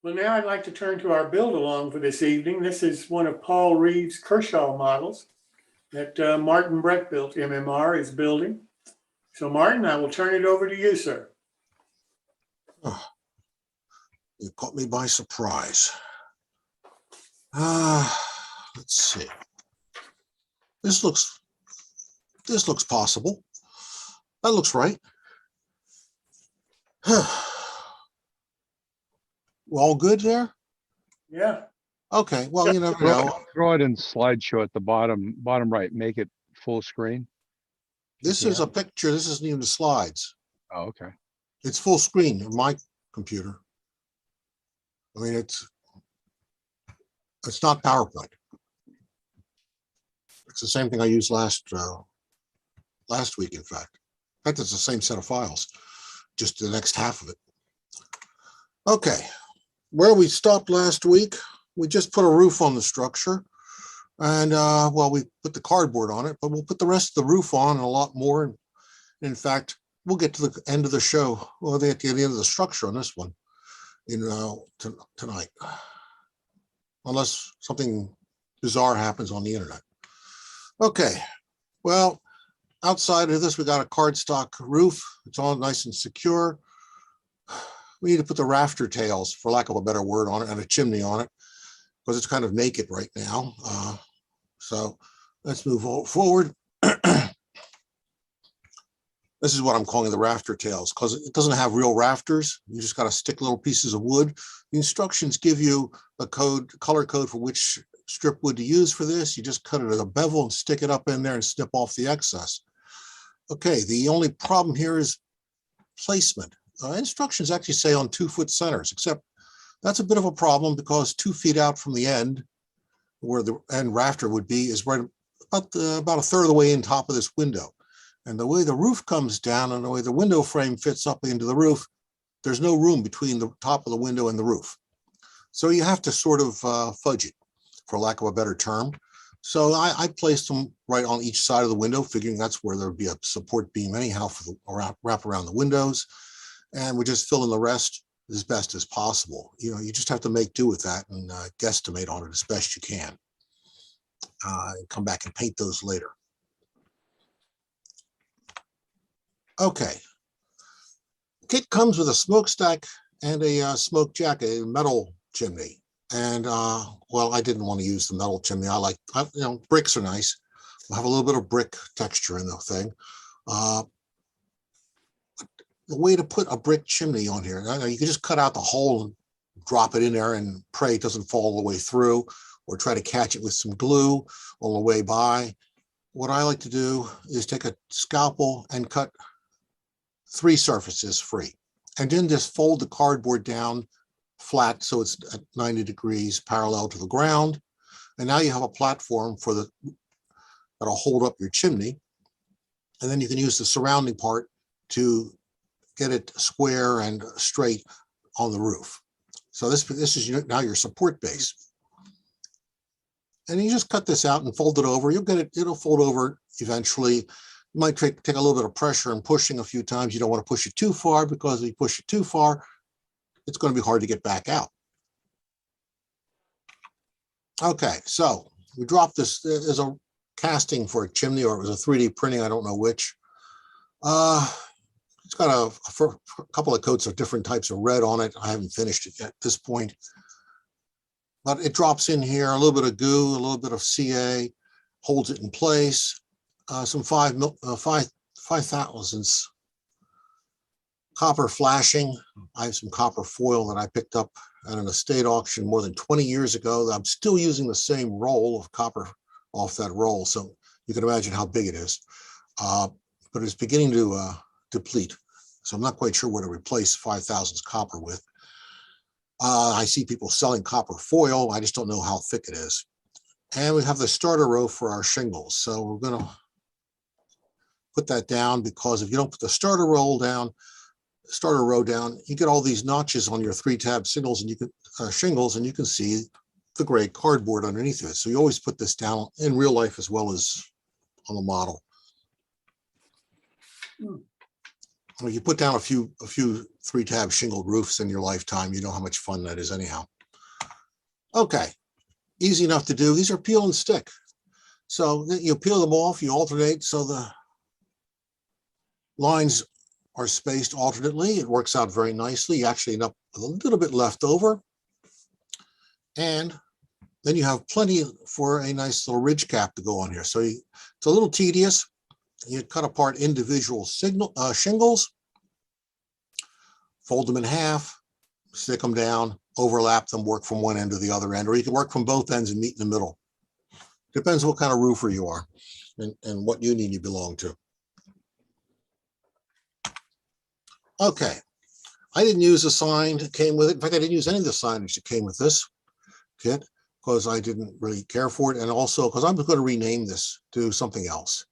Well, now I'd like to turn to our build along for this evening. This is one of Paul Reed's Kershaw models that Martin Breckbuilt MMR is building. So Martin, I will turn it over to you, sir. Oh, you caught me by surprise. Let's see. This looks possible. That looks right. We're all good there? Yeah. Okay, well, you never know. Throw it in slideshow at the bottom right, make it full screen. This is a picture. This isn't even the slides. Oh, okay. It's full screen of my computer. I mean, it's not PowerPoint. It's the same thing I used last week, in fact. In fact, it's the same set of files, just the next half of it. Okay, where we stopped last week, we just put a roof on the structure. And, well, we put the cardboard on it, but we'll put the rest of the roof on and a lot more. And in fact, we'll get to the end of the show, or at the end of the structure on this one, tonight, unless something bizarre happens on the internet. Okay, well, outside of this, we got a cardstock roof. It's all nice and secure. We need to put the rafter tails, for lack of a better word, on it, and a chimney on it, because it's kind of naked right now. So let's move forward. This is what I'm calling the rafter tails, because it doesn't have real rafters. You just got to stick little pieces of wood. The instructions give you a color code for which strip wood to use for this. You just cut it at a bevel and stick it up in there and snip off the excess. Okay, the only problem here is placement. Instructions actually say on 2-foot centers, except that's a bit of a problem because 2 feet out from the end, where the end rafter would be, is right about a third of the way in top of this window. And the way the roof comes down and the way the window frame fits up into the roof, there's no room between the top of the window and the roof. So you have to sort of fudge it, for lack of a better term. So I placed them right on each side of the window, figuring that's where there would be a support beam anyhow for the wrap around the windows. And we just fill in the rest as best as possible. You know, you just have to make do with that and guesstimate on it as best you can. And come back and paint those later. Okay. Kit comes with a smokestack and a smoke jacket, a metal chimney. And well, I didn't want to use the metal chimney. Bricks are nice. We'll have a little bit of brick texture in the thing. The way to put a brick chimney on here, you can just cut out the hole and drop it in there and pray it doesn't fall all the way through, or try to catch it with some glue on the way by. What I like to do is take a scalpel and cut 3 surfaces free, and then just fold the cardboard down flat so it's at 90 degrees parallel to the ground. And now you have a platform that'll hold up your chimney. And then you can use the surrounding part to get it square and straight on the roof. So this is now your support base. And you just cut this out and fold it over. You'll get it, it'll fold over eventually. You might take a little bit of pressure and pushing a few times. You don't want to push it too far, because if you push it too far, it's going to be hard to get back out. Okay, so we dropped this as a casting for a chimney, or it was a 3D printing, I don't know which. It's got a couple of coats of different types of red on it. I haven't finished it yet at this point. But it drops in here, a little bit of goo, a little bit of CA, holds it in place. Some 5/1000 copper flashing. I have some copper foil that I picked up at an estate auction more than 20 years ago. I'm still using the same roll of copper off that roll, so you can imagine how big it is. But it's beginning to deplete, so I'm not quite sure what to replace 5/1000 copper with. I see people selling copper foil. I just don't know how thick it is. And we have the starter row for our shingles. So we're going to put that down, because if you don't put the starter row down, you get all these notches on your 3-tab shingles, and you can see the gray cardboard underneath it. So you always put this down in real life as well as on the model. If you put down a few 3-tab shingled roofs in your lifetime, you know how much fun that is anyhow. Okay, easy enough to do. These are peel and stick. So you peel them off, you alternate so the lines are spaced alternately. It works out very nicely. You actually end up with a little bit left over. And then you have plenty for a nice little ridge cap to go on here. So it's a little tedious. You cut apart individual shingles, fold them in half, stick them down, overlap them, work from one end to the other end, or you can work from both ends and meet in the middle. Depends what kind of roofer you are and what union you belong to. Okay, I didn't use the sign that came with it. In fact, I didn't use any of the signage that came with this kit because I didn't really care for it. And also because I'm going to rename this to something else.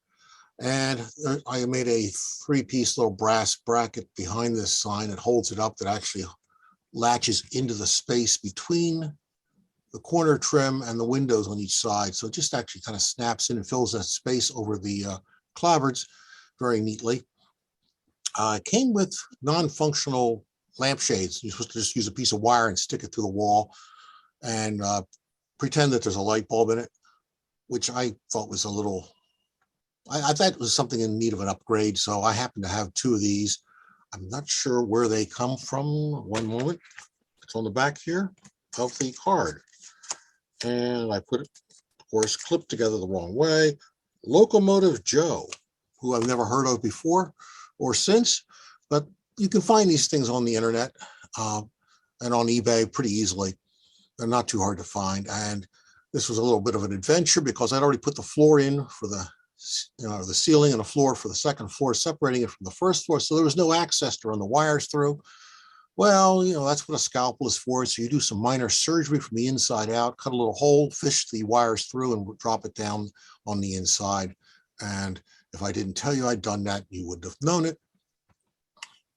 And I made a 3-piece little brass bracket behind this sign that holds it up, that actually latches into the space between the corner trim and the windows on each side. So it just actually kind of snaps in and fills that space over the clapboards very neatly. It came with non-functional lampshades. You're supposed to just use a piece of wire and stick it through the wall and pretend that there's a light bulb in it, which I thought was a little, I thought it was something in need of an upgrade. So I happen to have 2 of these. I'm not sure where they come from. One moment. It's on the back here of the card. And I put it, of course, clipped together the wrong way. Locomotive Joe, who I've never heard of before or since, but you can find these things on the internet and on eBay pretty easily. They're not too hard to find. And this was a little bit of an adventure because I'd already put the floor in for the ceiling and the floor for the second floor, separating it from the first floor. So there was no access to run the wires through. Well, that's what a scalpel is for. So you do some minor surgery from the inside out, cut a little hole, fish the wires through and drop it down on the inside. And if I didn't tell you I'd done that, you wouldn't have known it.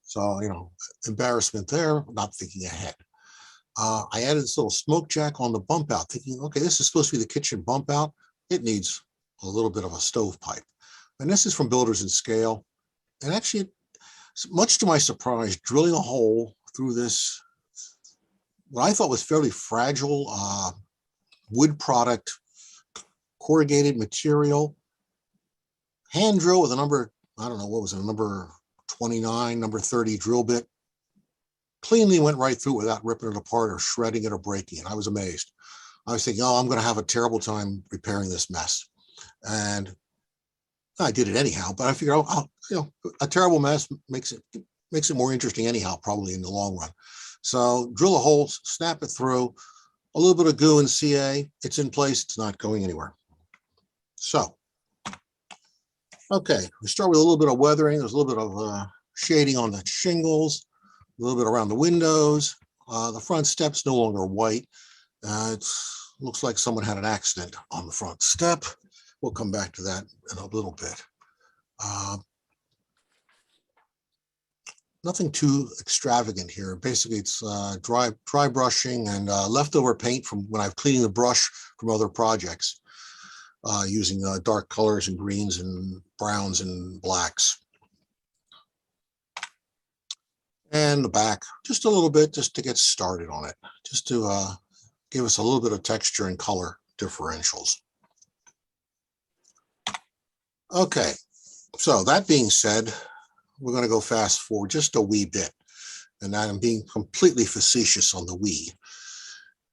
So, embarrassment there, not thinking ahead. I added this little smoke jack on the bump out, thinking, okay, this is supposed to be the kitchen bump out. It needs a little bit of a stovepipe. And this is from Builders and Scale. And actually, much to my surprise, drilling a hole through this, what I thought was fairly fragile wood product, corrugated material, hand drill with a number, I don't know, what was it, a number 29, number 30 drill bit, cleanly went right through without ripping it apart or shredding it or breaking it. I was amazed. I was thinking, oh, I'm going to have a terrible time repairing this mess. And I did it anyhow, but I figured, a terrible mess makes it more interesting anyhow, probably in the long run. So drill a hole, snap it through, a little bit of goo and CA. It's in place. It's not going anywhere. So, okay, we start with a little bit of weathering. There's a little bit of shading on the shingles, a little bit around the windows. The front step's no longer white. It looks like someone had an accident on the front step. We'll come back to that in a little bit. Nothing too extravagant here. Basically, it's dry brushing and leftover paint from when I've cleaned the brush from other projects using dark colors and greens and browns and blacks. And the back, just a little bit, just to get started on it, just to give us a little bit of texture and color differentials. Okay, so that being said, we're going to go fast forward just a wee bit. And I'm being completely facetious on the wee.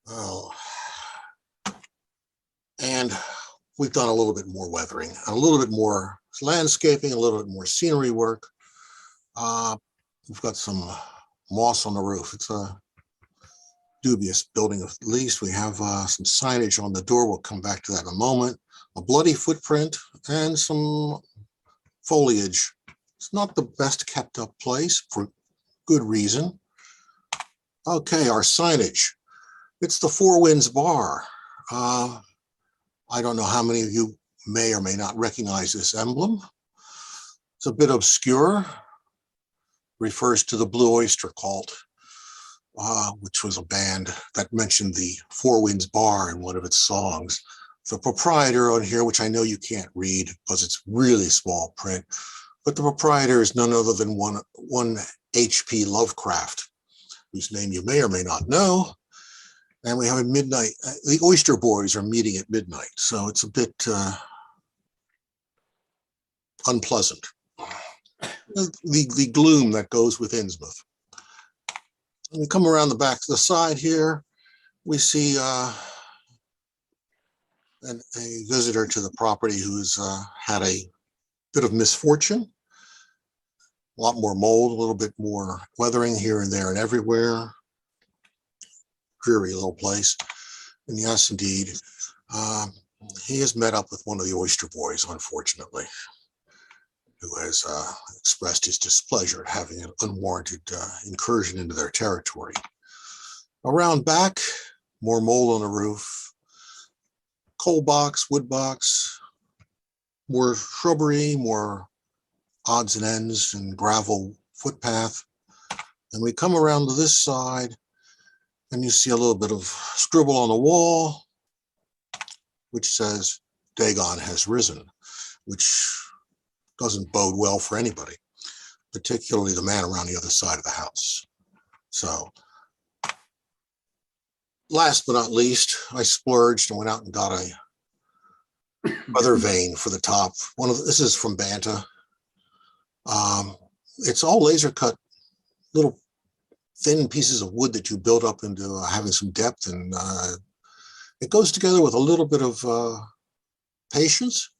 Oh. And we've done a little bit more weathering, a little bit more landscaping, a little bit more scenery work. We've got some moss on the roof. It's a dubious building at least. We have some signage on the door. We'll come back to that in a moment. A bloody footprint and some foliage. It's not the best kept up place for good reason. Okay, our signage. It's the Four Winds Bar. I don't know how many of you may or may not recognize this emblem. It's a bit obscure. Refers to the Blue Oyster Cult, which was a band that mentioned the Four Winds Bar in one of its songs. The proprietor on here, which I know you can't read because it's really small print, but the proprietor is none other than one H.P. Lovecraft, whose name you may or may not know. And we have a midnight, the Oyster Boys are meeting at midnight, so it's a bit unpleasant. The gloom that goes with Innsmouth. When we come around the back to the side here, we see a visitor to the property who's had a bit of misfortune. A lot more mold, a little bit more weathering here and there and everywhere. Dreary little place. And yes, indeed, he has met up with one of the Oyster Boys, unfortunately, who has expressed his displeasure at having an unwarranted incursion into their territory. Around back, more mold on the roof, coal box, wood box, more shrubbery, more odds and ends and gravel footpath. And we come around to this side and you see a little bit of scribble on the wall, which says Dagon has risen, which doesn't bode well for anybody, particularly the man around the other side of the house. So last but not least, I splurged and went out and got a weather vane for the top. This is from Banta. It's all laser cut little thin pieces of wood that you build up into having some depth, and it goes together with a little bit of patience,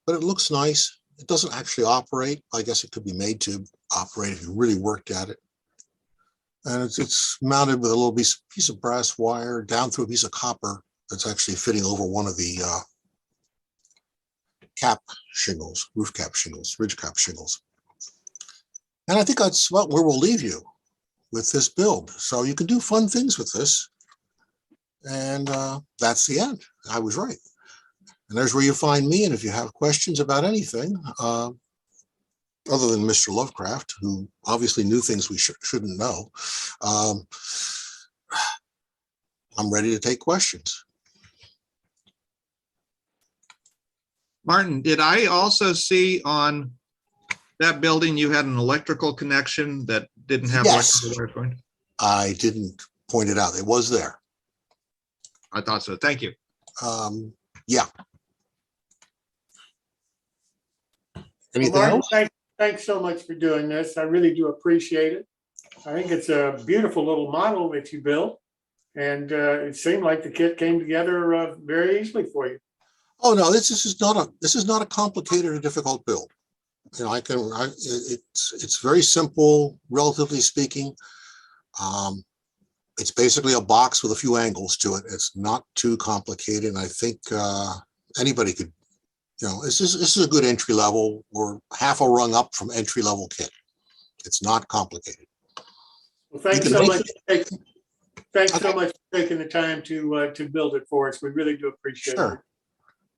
but it looks nice. It doesn't actually operate. I guess it could be made to operate if you really worked at it. And it's mounted with a little piece of brass wire down through a piece of copper that's actually fitting over one of the cap shingles, roof cap shingles, ridge cap shingles. And I think that's about where we'll leave you with this build. So you can do fun things with this. And that's the end. I was right. And there's where you find me. And if you have questions about anything, other than Mr. Lovecraft, who obviously knew things we shouldn't know, I'm ready to take questions. Martin, did I also see on that building you had an electrical connection that didn't have Yes. electrical wires going? I didn't point it out. It was there. I thought so. Thank you. Yeah. Anything Well, Martin, else? thanks so much for doing this. I really do appreciate it. I think it's a beautiful little model that you built, and it seemed like the kit came together very easily for you. Oh no, this is not a complicated or difficult build. You know, it's very simple, relatively speaking. It's basically a box with a few angles to it. It's not too complicated. And I think anybody could, this is a good entry level or half a rung up from entry level kit. It's not complicated. Well, thanks so much for taking the time to build it for us. We really do appreciate it. Sure.